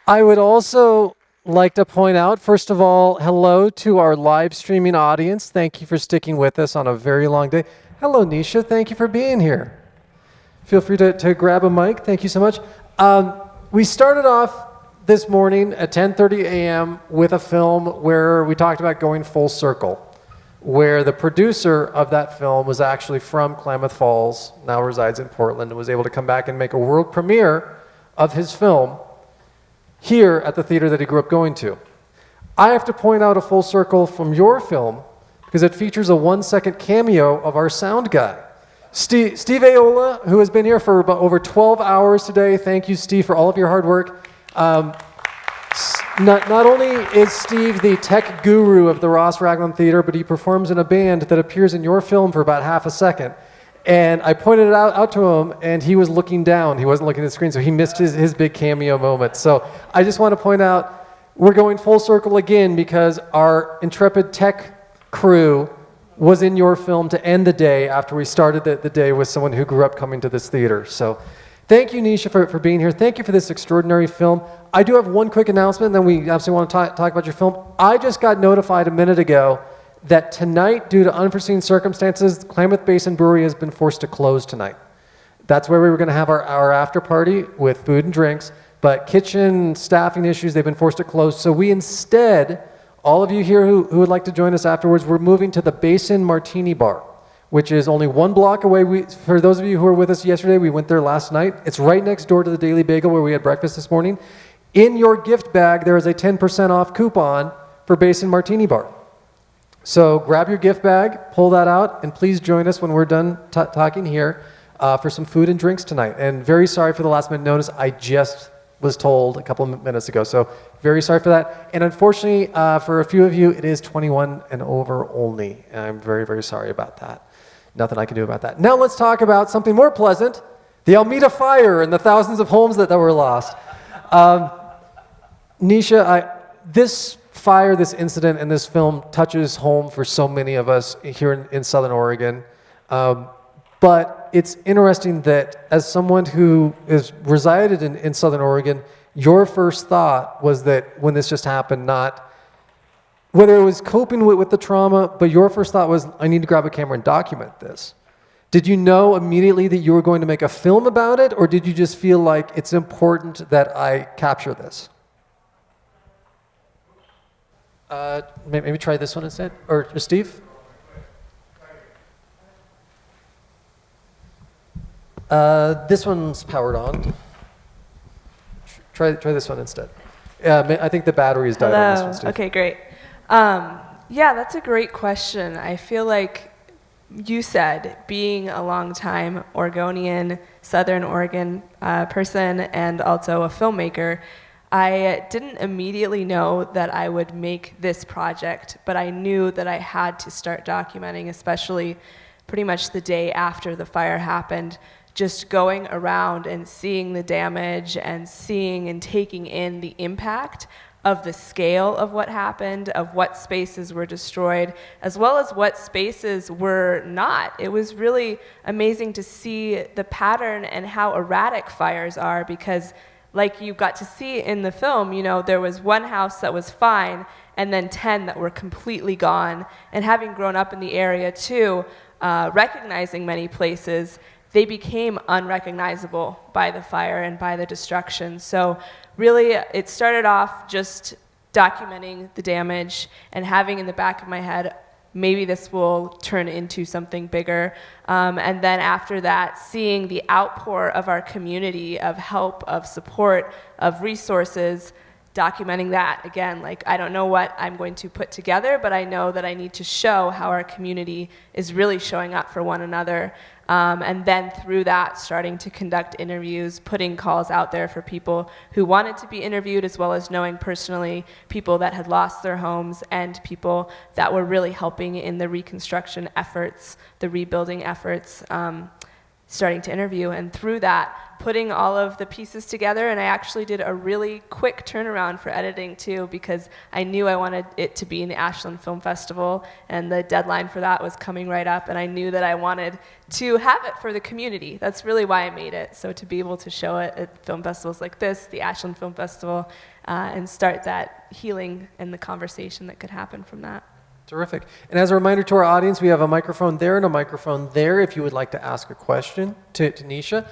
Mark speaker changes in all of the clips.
Speaker 1: I would also like to point out, first of all, hello to our live streaming audience. Thank you for sticking with us on a very long day. Hello, Nisha. Thank you for being here. Feel free to grab a mic. Thank you so much. We started off this morning at 10:30 a.m. with a film where we talked about going full circle, where the producer of that film was actually from Klamath Falls, now resides in Portland, and was able to come back and make a world premiere of his film here at the theater that he grew up going to. I have to point out a full circle from your film because it features a 1-second cameo of our sound guy. Steve Aola, who has been here for about over 12 hours today. Thank you, Steve, for all of your hard work. Not only is Steve the tech guru of the Ross Raglan Theater, but he performs in a band that appears in your film for about half a second. And I pointed it out to him, and he was looking down. He wasn't looking at the screen, so he missed his big cameo moment. So I just want to point out, we're going full circle again because our intrepid tech crew was in your film to end the day after we started the day with someone who grew up coming to this theater. So thank you, Nisha, for being here. Thank you for this extraordinary film. I do have one quick announcement, and then we absolutely want to talk about your film. I just got notified a minute ago that tonight, due to unforeseen circumstances, Klamath Basin Brewery has been forced to close tonight. That's where we were going to have our after party with food and drinks, but kitchen staffing issues, they've been forced to close. So we instead, all of you here who would like to join us afterwards, we're moving to the Basin Martini Bar, which is only 1 block away. For those of you who were with us yesterday, we went there last night. It's right next door to the Daily Bagel where we had breakfast this morning. In your gift bag, there is a 10% off coupon for Basin Martini Bar. So grab your gift bag, pull that out, and please join us when we're done talking here for some food and drinks tonight. And very sorry for the last minute notice. I just was told a couple of minutes ago. So very sorry for that. And unfortunately, for a few of you, it is 21 and over only. And I'm very, very sorry about that. Nothing I can do about that. Now let's talk about something more pleasant, the Almeda fire and the thousands of homes that were lost. Nisha, this fire, this incident, and this film touches home for so many of us here in Southern Oregon. But it's interesting that as someone who has resided in Southern Oregon, your first thought was that when this just happened, not whether it was coping with the trauma, but your first thought was, I need to grab a camera and document this. Did you know immediately that you were going to make a film about it, or did you just feel like it's important that I capture this? Maybe try this one instead, or Steve? This one's powered on. Try this one instead. I think the battery's died on this one, Steve.
Speaker 2: Okay, great. Yeah, that's a great question. I feel like you said, being a long-time Oregonian, Southern Oregon person, and also a filmmaker, I didn't immediately know that I would make this project, but I knew that I had to start documenting, especially pretty much the day after the fire happened, just going around and seeing the damage and seeing and taking in the impact of the scale of what happened, of what spaces were destroyed, as well as what spaces were not. It was really amazing to see the pattern and how erratic fires are, because like you got to see in the film, you know, there was one house that was fine and then 10 that were completely gone. And having grown up in the area too, recognizing many places, they became unrecognizable by the fire and by the destruction. So really, it started off just documenting the damage and having in the back of my head, maybe this will turn into something bigger. And then after that, seeing the outpour of our community, of help, of support, of resources, documenting that. Again, like, I don't know what I'm going to put together, but I know that I need to show how our community is really showing up for one another. And then through that, starting to conduct interviews, putting calls out there for people who wanted to be interviewed, as well as knowing personally people that had lost their homes and people that were really helping in the reconstruction efforts, the rebuilding efforts. starting to interview, and through that, putting all of the pieces together. And I actually did a really quick turnaround for editing too, because I knew I wanted it to be in the Ashland Film Festival, and the deadline for that was coming right up, and I knew that I wanted to have it for the community. That's really why I made it, so to be able to show it at film festivals like this, the Ashland Film Festival, and start that healing and the conversation that could happen from that.
Speaker 1: Terrific. And as a reminder to our audience, we have a microphone there and a microphone there if you would like to ask a question to Nisha.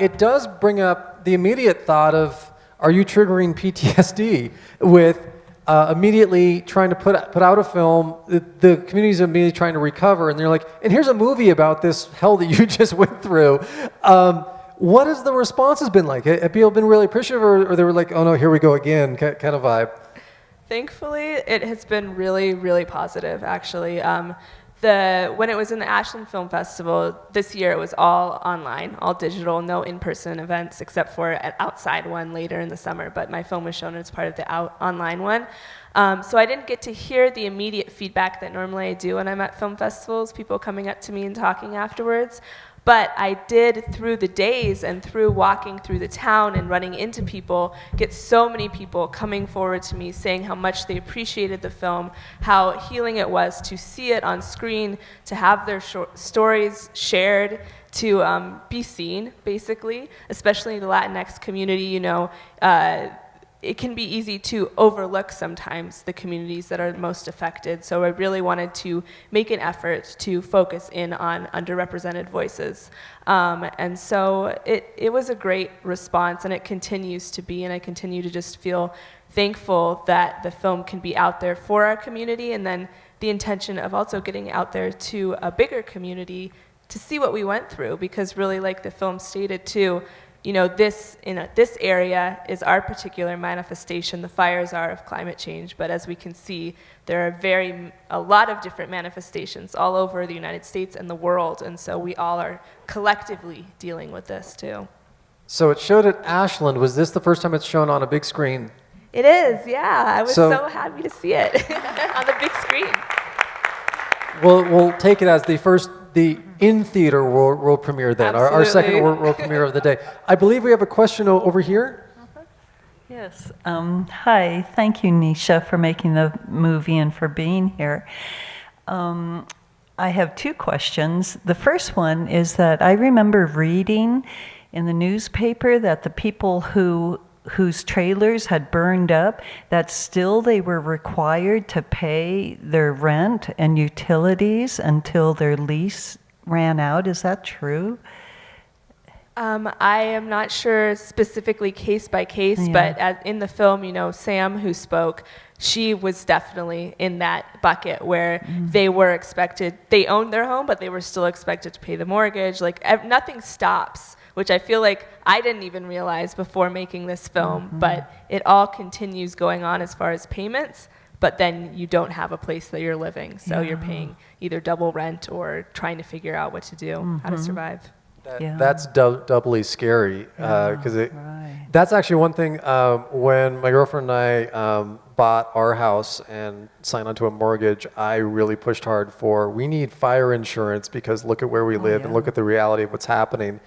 Speaker 1: It does bring up the immediate thought of, are you triggering PTSD with immediately trying to put out a film, the community's immediately trying to recover, and they're like, and here's a movie about this hell that you just went through. What has the responses been like? Have people been really appreciative, or they were like, oh no, here we go again, kind of vibe?
Speaker 2: Thankfully, it has been really, really positive, actually. When it was in the Ashland Film Festival, this year it was all online, all digital, no in-person events except for an outside one later in the summer, but my film was shown as part of the online one. So I didn't get to hear the immediate feedback that normally I do when I'm at film festivals, people coming up to me and talking afterwards. But I did, through the days and through walking through the town and running into people, get so many people coming forward to me saying how much they appreciated the film, how healing it was to see it on screen, to have their stories shared, to be seen, basically, especially the Latinx community. You know, it can be easy to overlook sometimes the communities that are most affected. So I really wanted to make an effort to focus in on underrepresented voices. And so it was a great response, and it continues to be, and I continue to just feel thankful that the film can be out there for our community, and then the intention of also getting out there to a bigger community to see what we went through, because really, like the film stated too, you know, this area is our particular manifestation. The fires are of climate change, but as we can see, there are a lot of different manifestations all over the United States and the world, and so we all are collectively dealing with this too.
Speaker 1: So it showed at Ashland. Was this the first time it's shown on a big screen?
Speaker 2: It is, yeah. I was so happy to see it on the big screen.
Speaker 1: We'll take it as the in-theater world premiere then, our second world premiere of the day. I believe we have a question over here.
Speaker 3: Yes. Hi. Thank you, Nisha, for making the movie and for being here. I have two questions. The first one is that I remember reading in the newspaper that the people whose trailers had burned up, that still they were required to pay their rent and utilities until their lease ran out. Is that true?
Speaker 2: I am not sure specifically case by case, but in the film, you know, Sam, who spoke, she was definitely in that bucket where they were expected, they owned their home, but they were still expected to pay the mortgage. Like, nothing stops, which I feel like I didn't even realize before making this film, but it all continues going on as far as payments, but then you don't have a place that you're living, so you're paying either double rent or trying to figure out what to do, how to survive.
Speaker 1: That's doubly scary, because that's actually one thing. When my girlfriend and I bought our house and signed onto a mortgage, I really pushed hard for, we need fire insurance, because look at where we live and look at the reality of what's happening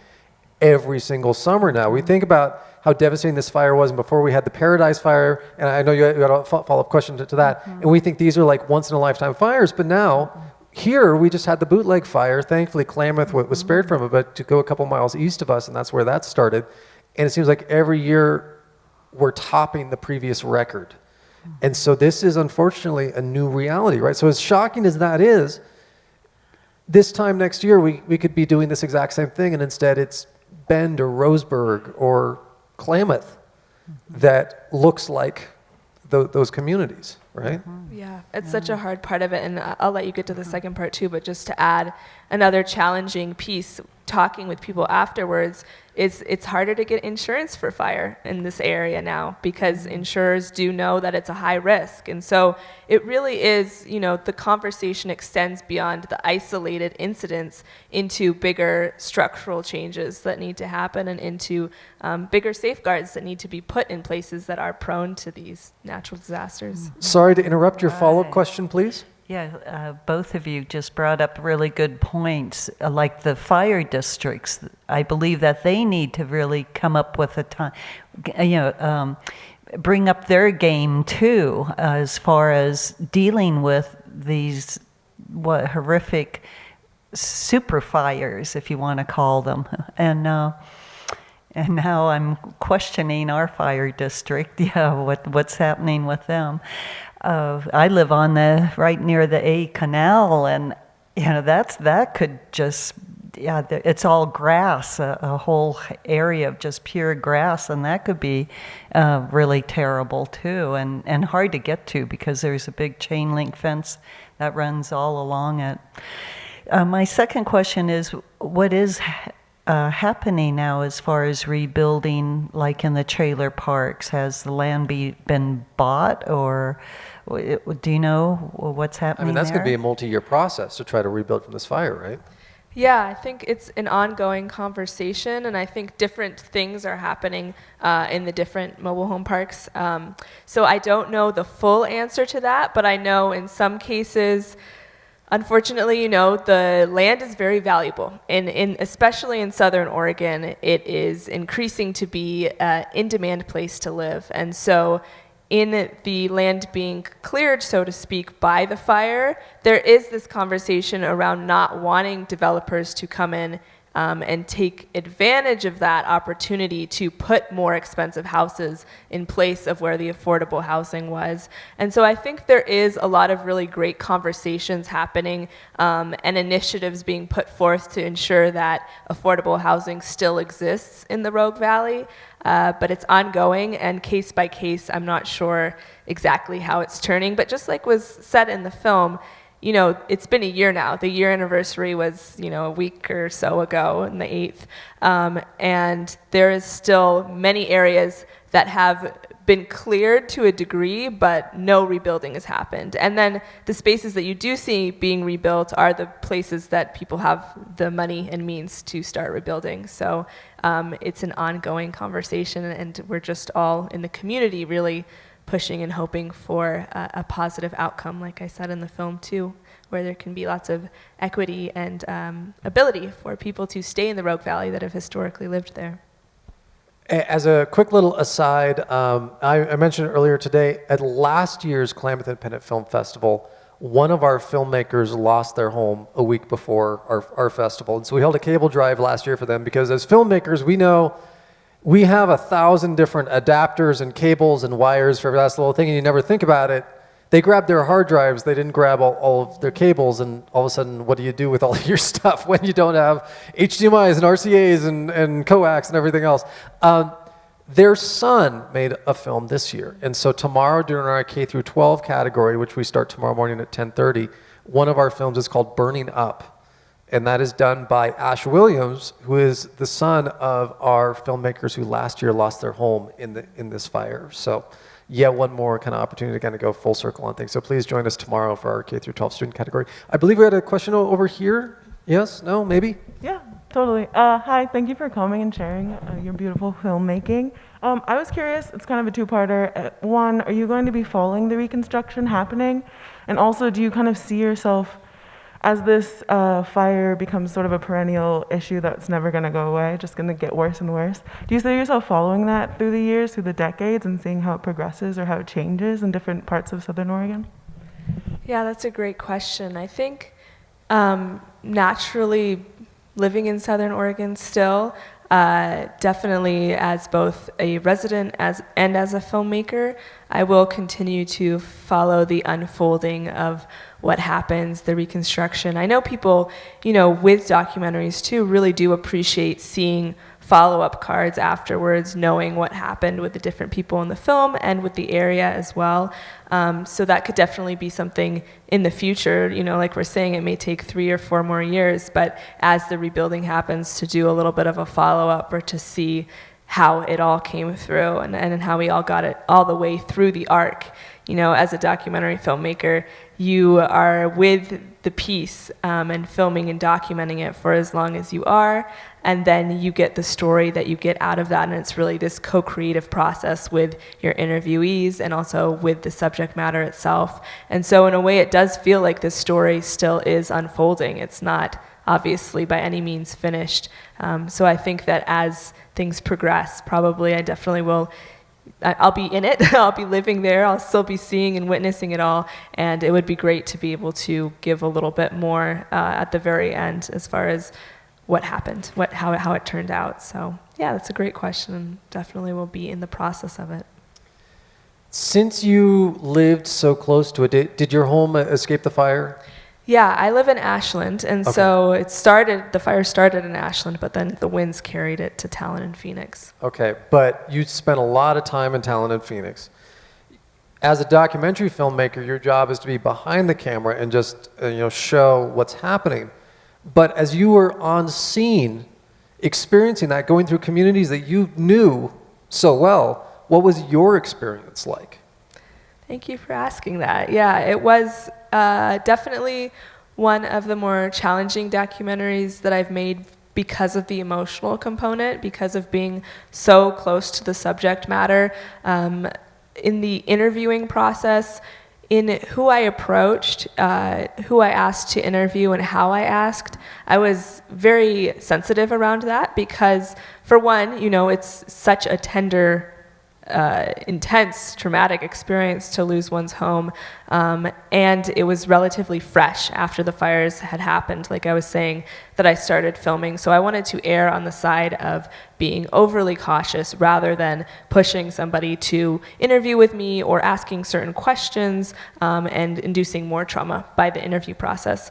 Speaker 1: every single summer now. We think about how devastating this fire was, and before we had the Paradise Fire, and I know you had a follow-up question to that, and we think these are like once-in-a-lifetime fires, but now, here, we just had the bootleg fire. Thankfully, Klamath was spared from it, but to go a couple miles east of us, and that's where that started. And it seems like every year we're topping the previous record. And so this is unfortunately a new reality, right? So as shocking as that is, this time next year we could be doing this exact same thing, and instead it's Bend or Roseburg or Klamath that looks like those communities, right?
Speaker 2: Yeah, it's such a hard part of it, and I'll let you get to the second part too, but just to add another challenging piece, talking with people afterwards, is it's harder to get insurance for fire in this area now, because insurers do know that it's a high risk. And so it really is, you know, the conversation extends beyond the isolated incidents into bigger structural changes that need to happen, and into bigger safeguards that need to be put in places that are prone to these natural disasters.
Speaker 1: Sorry to interrupt. Your follow-up question, please.
Speaker 3: Yeah, both of you just brought up really good points, like the fire districts. I believe that they need to really come up with a time, bring up their game too, as far as dealing with these horrific super fires, if you want to call them, and now I'm questioning our fire district. Yeah, what's happening with them? I live on right near the A Canal, and that could just it's all grass, a whole area of just pure grass, and that could be really terrible too, and hard to get to because there's a big chain link fence that runs all along it. My second question is, what is happening now as far as rebuilding, like in the trailer parks? Has the land been bought, or do you know what's happening?
Speaker 1: I mean, that's
Speaker 3: there?
Speaker 1: going to be a multi-year process to try to rebuild from this fire, right?
Speaker 2: Yeah, I think it's an ongoing conversation, and I think different things are happening in the different mobile home parks. So I don't know the full answer to that, but I know in some cases, unfortunately, the land is very valuable, and especially in Southern Oregon, it is increasing to be an in-demand place to live. And so in the land being cleared, so to speak, by the fire, there is this conversation around not wanting developers to come in and take advantage of that opportunity to put more expensive houses in place of where the affordable housing was. And so I think there is a lot of really great conversations happening and initiatives being put forth to ensure that affordable housing still exists in the Rogue Valley. But it's ongoing, and case by case, I'm not sure exactly how it's turning. But just like was said in the film, it's been a year now. The year anniversary was, a week or so ago, on the 8th. And there is still many areas that have been cleared to a degree, but no rebuilding has happened. And then the spaces that you do see being rebuilt are the places that people have the money and means to start rebuilding. So it's an ongoing conversation, and we're just all in the community really pushing and hoping for a positive outcome, like I said in the film too, where there can be lots of equity and ability for people to stay in the Rogue Valley that have historically lived there.
Speaker 1: As a quick little aside, I mentioned earlier today, at last year's Klamath Independent Film Festival, one of our filmmakers lost their home a week before our festival. And so we held a cable drive last year for them, because as filmmakers, we know we have 1,000 different adapters and cables and wires for that little thing, and you never think about it. They grabbed their hard drives, they didn't grab all of their cables, and all of a sudden, what do you do with all of your stuff when you don't have HDMIs and RCAs and coax and everything else? Their son made a film this year, and so tomorrow during our K through 12 category, which we start tomorrow morning at 10:30, one of our films is called Burning Up, and that is done by Ash Williams, who is the son of our filmmakers who last year lost their home in this fire. So yet one more kind of opportunity to kind of go full circle on things. So please join us tomorrow for our K through 12 student category. I believe we had a question over here. Yes? No? Maybe?
Speaker 4: Yeah, totally. Hi, thank you for coming and sharing your beautiful filmmaking. I was curious, it's kind of a two-parter. One, are you going to be following the reconstruction happening? And also, do you kind of see yourself, as this fire becomes sort of a perennial issue that's never going to go away, just going to get worse and worse, do you see yourself following that through the years, through the decades, and seeing how it progresses or how it changes in different parts of Southern Oregon?
Speaker 2: Yeah, that's a great question. I think naturally living in Southern Oregon still, definitely as both a resident and as a filmmaker, I will continue to follow the unfolding of what happens, the reconstruction. I know people, with documentaries too, really do appreciate seeing follow-up cards afterwards, knowing what happened with the different people in the film and with the area as well. So that could definitely be something in the future. Like we're saying, it may take 3 or 4 more years, but as the rebuilding happens, to do a little bit of a follow-up or to see how it all came through and how we all got it all the way through the arc. You know, as a documentary filmmaker, you are with the piece and filming and documenting it for as long as you are, and then you get the story that you get out of that, and it's really this co-creative process with your interviewees and also with the subject matter itself. And so in a way, it does feel like this story still is unfolding. It's not obviously by any means finished. So I think that as things progress, probably I definitely will, I'll be in it, I'll be living there, I'll still be seeing and witnessing it all, and it would be great to be able to give a little bit more at the very end as far as what happened, how it turned out. So yeah, that's a great question, and definitely will be in the process of it.
Speaker 1: Since you lived so close to it, did your home escape the fire?
Speaker 2: Yeah, I live in Ashland, and
Speaker 1: Okay.
Speaker 2: so the fire started in Ashland, but then the winds carried it to Talon and Phoenix.
Speaker 1: Okay, but you spent a lot of time in Talon and Phoenix. As a documentary filmmaker, your job is to be behind the camera and just show what's happening. But as you were on scene, experiencing that, going through communities that you knew so well, what was your experience like?
Speaker 2: Thank you for asking that. Yeah, it was definitely one of the more challenging documentaries that I've made because of the emotional component, because of being so close to the subject matter. In the interviewing process, in who I approached, who I asked to interview and how I asked, I was very sensitive around that because, for one, it's such a tender, intense, traumatic experience to lose one's home, and it was relatively fresh after the fires had happened, like I was saying, that I started filming. So I wanted to err on the side of being overly cautious rather than pushing somebody to interview with me or asking certain questions and inducing more trauma by the interview process.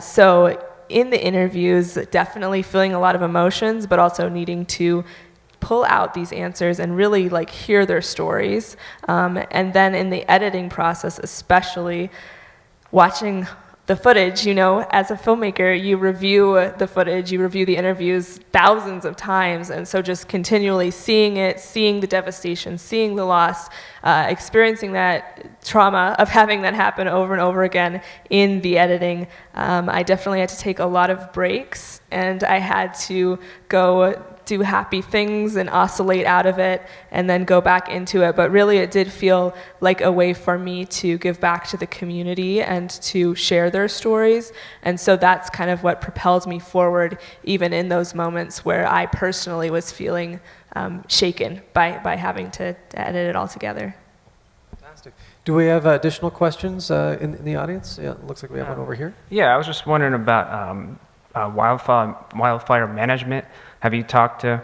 Speaker 2: So in the interviews, definitely feeling a lot of emotions, but also needing to pull out these answers and really hear their stories. And then in the editing process, especially watching the footage, as a filmmaker, you review the footage, you review the interviews thousands of times. And so just continually seeing it, seeing the devastation, seeing the loss, experiencing that trauma of having that happen over and over again in the editing, I definitely had to take a lot of breaks, and I had to go do happy things and oscillate out of it and then go back into it. But really it did feel like a way for me to give back to the community and to share their stories. And so that's kind of what propelled me forward, even in those moments where I personally was feeling shaken by having to edit it all together.
Speaker 1: Fantastic. Do we have additional questions in the audience? Yeah, it looks like we have one over here.
Speaker 5: Yeah, I was just wondering about wildfire management. Have you talked to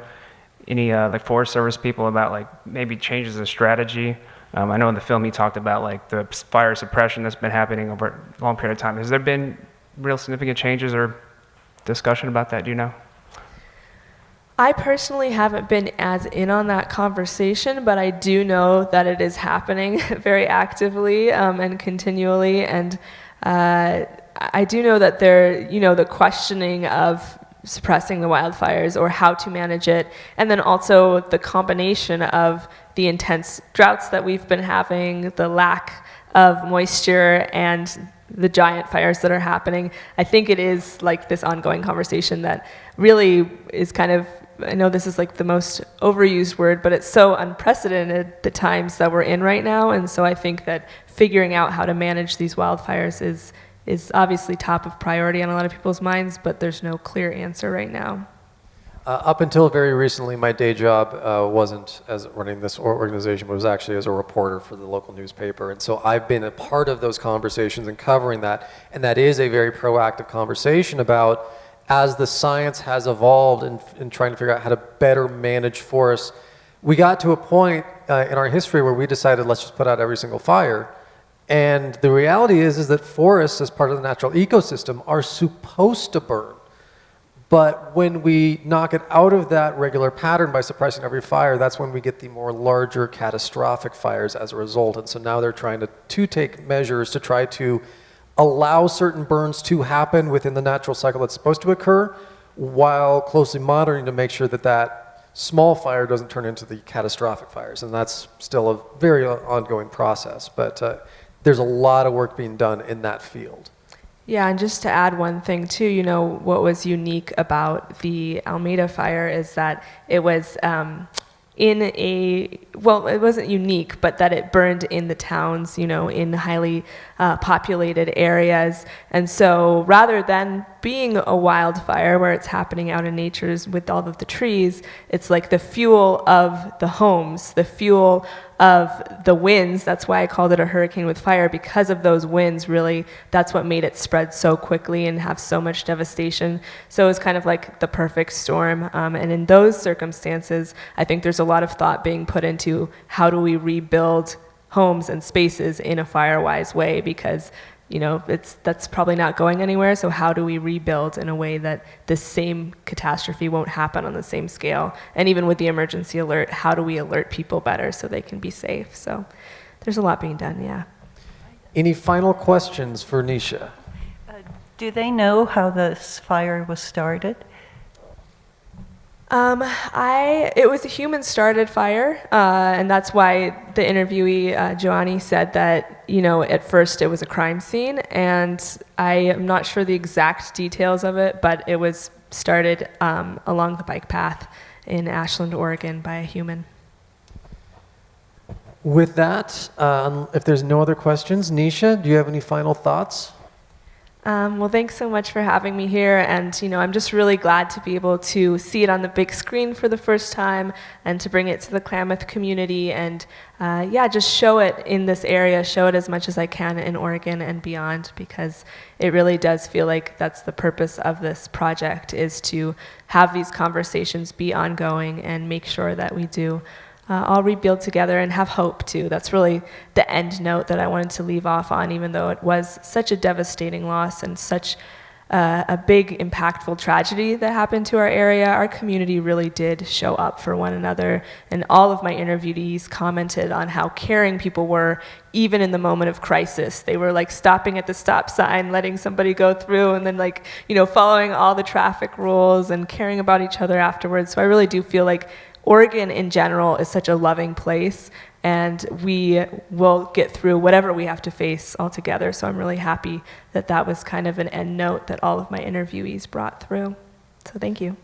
Speaker 5: any Forest Service people about maybe changes in strategy? I know in the film he talked about the fire suppression that's been happening over a long period of time. Has there been real significant changes or discussion about that? Do you know?
Speaker 2: I personally haven't been as in on that conversation, but I do know that it is happening very actively and continually. And I do know that the questioning of suppressing the wildfires or how to manage it, and then also the combination of the intense droughts that we've been having, the lack of moisture, and the giant fires that are happening. I think it is this ongoing conversation that really is kind of, I know this is the most overused word, but it's so unprecedented the times that we're in right now. And so I think that figuring out how to manage these wildfires is obviously top of priority on a lot of people's minds, but there's no clear answer right now.
Speaker 1: Up until very recently, my day job wasn't as running this organization, but was actually as a reporter for the local newspaper. And so I've been a part of those conversations and covering that. And that is a very proactive conversation about, as the science has evolved in trying to figure out how to better manage forests, we got to a point in our history where we decided, let's just put out every single fire. And the reality is that forests, as part of the natural ecosystem, are supposed to burn. But when we knock it out of that regular pattern by suppressing every fire, that's when we get the more larger catastrophic fires as a result. And so now they're trying to take measures to try to allow certain burns to happen within the natural cycle that's supposed to occur, while closely monitoring to make sure that small fire doesn't turn into the catastrophic fires. And that's still a very ongoing process. But there's a lot of work being done in that field.
Speaker 2: Yeah, and just to add one thing too, you know, what was unique about the Almeida fire is that it was it wasn't unique, but that it burned in the towns, you know, in highly populated areas. And so rather than being a wildfire where it's happening out in nature's with all of the trees, it's like the fuel of the homes, the fuel of the winds. That's why I called it a hurricane with fire, because of those winds. Really, that's what made it spread so quickly and have so much devastation. So it was kind of like the perfect storm. And in those circumstances, I think there's a lot of thought being put into how do we rebuild homes and spaces in a fire-wise way, because you know, that's probably not going anywhere. So how do we rebuild in a way that this same catastrophe won't happen on the same scale? And even with the emergency alert, how do we alert people better so they can be safe? So there's a lot being done, yeah.
Speaker 1: Any final questions for Nisha?
Speaker 3: Do they know how this fire was started?
Speaker 2: It was a human-started fire, and that's why the interviewee, Joanny, said that, you know, at first it was a crime scene, and I am not sure the exact details of it, but it was started along the bike path in Ashland, Oregon by a human.
Speaker 1: With that, if there's no other questions, Nisha, do you have any final thoughts?
Speaker 2: Well, thanks so much for having me here, and you know, I'm just really glad to be able to see it on the big screen for the first time and to bring it to the Klamath community and just show it in this area, show it as much as I can in Oregon and beyond, because it really does feel like that's the purpose of this project, is to have these conversations be ongoing and make sure that we do all rebuild together and have hope too. That's really the end note that I wanted to leave off on, even though it was such a devastating loss and such a big impactful tragedy that happened to our area. Our community really did show up for one another, and all of my interviewees commented on how caring people were even in the moment of crisis. They were like stopping at the stop sign, letting somebody go through, and then like, you know, following all the traffic rules and caring about each other afterwards. So I really do feel like Oregon in general is such a loving place, and we will get through whatever we have to face all together. So I'm really happy that that was kind of an end note that all of my interviewees brought through. So thank you.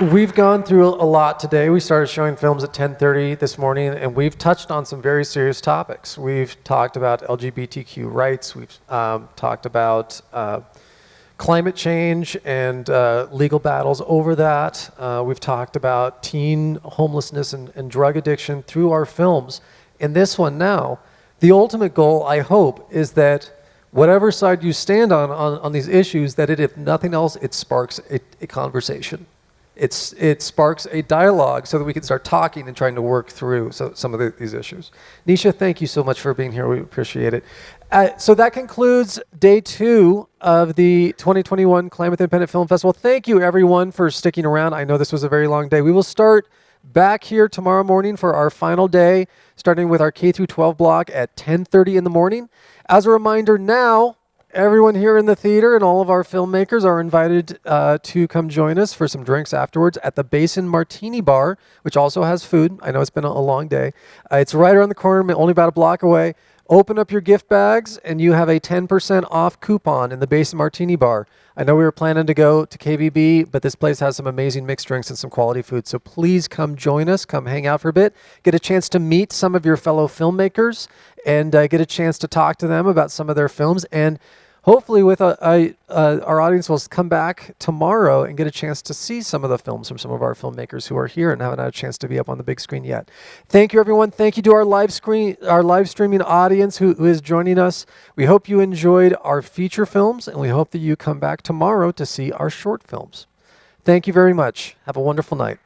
Speaker 1: We've gone through a lot today. We started showing films at 10:30 this morning, and we've touched on some very serious topics. We've talked about LGBTQ rights. We've talked about climate change and legal battles over that. We've talked about teen homelessness and drug addiction through our films. In this one now, the ultimate goal, I hope, is that whatever side you stand on these issues, that it, if nothing else, it sparks a conversation. It sparks a dialogue so that we can start talking and trying to work through some of these issues. Nisha, thank you so much for being here. We appreciate it. So that concludes day 2 of the 2021 Klamath Independent Film Festival. Thank you, everyone, for sticking around. I know this was a very long day. We will start back here tomorrow morning for our final day, starting with our K through 12 block at 10:30 in the morning. As a reminder now, everyone here in the theater and all of our filmmakers are invited to come join us for some drinks afterwards at the Basin Martini Bar, which also has food. I know it's been a long day. It's right around the corner, only about a block away. Open up your gift bags, and you have a 10% off coupon in the Basin Martini Bar. I know we were planning to go to KBB, but this place has some amazing mixed drinks and some quality food. So please come join us, come hang out for a bit, get a chance to meet some of your fellow filmmakers, and get a chance to talk to them about some of their films. And hopefully with our audience will come back tomorrow and get a chance to see some of the films from some of our filmmakers who are here and haven't had a chance to be up on the big screen yet. Thank you, everyone. Thank you to our live streaming audience who is joining us. We hope you enjoyed our feature films, and we hope that you come back tomorrow to see our short films. Thank you very much. Have a wonderful night.